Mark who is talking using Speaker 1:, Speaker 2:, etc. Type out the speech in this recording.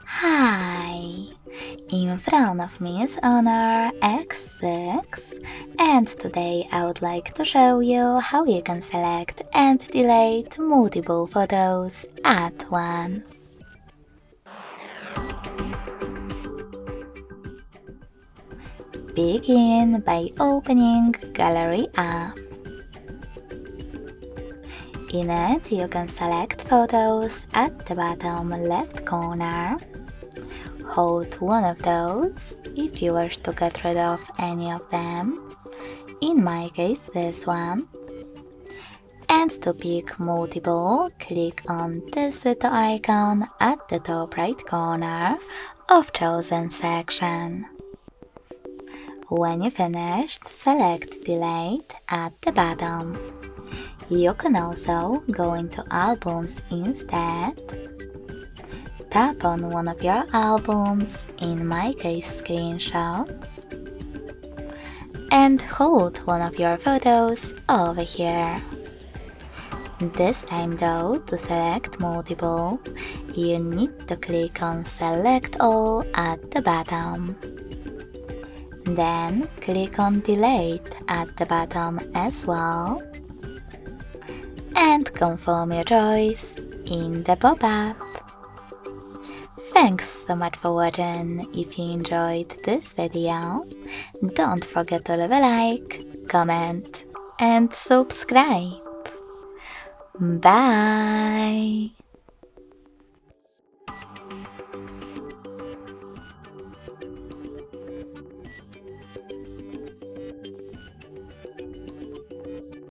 Speaker 1: Hi! In front of me is Honor X6, and today I would like to show you how you can select and delete multiple photos at once. Begin by opening Galley App. In it, you can select photos at the bottom left corner. Hold one of those if you wish to get rid of any of them, in my case this one. And to pick multiple, click on this little icon at the top right corner of chosen section. When you finished, select Delete at the bottom. You can also go into Albums instead. Tap on one of your albums, in my case Screenshots, and hold one of your photos over here. This time though, to select multiple, you need to click on Select All at the bottom. Then click on Delete at the bottom as well. And confirm your choice in the pop-up. Thanks so much for watching. If you enjoyed this video, don't forget to leave a like, comment and subscribe. Bye!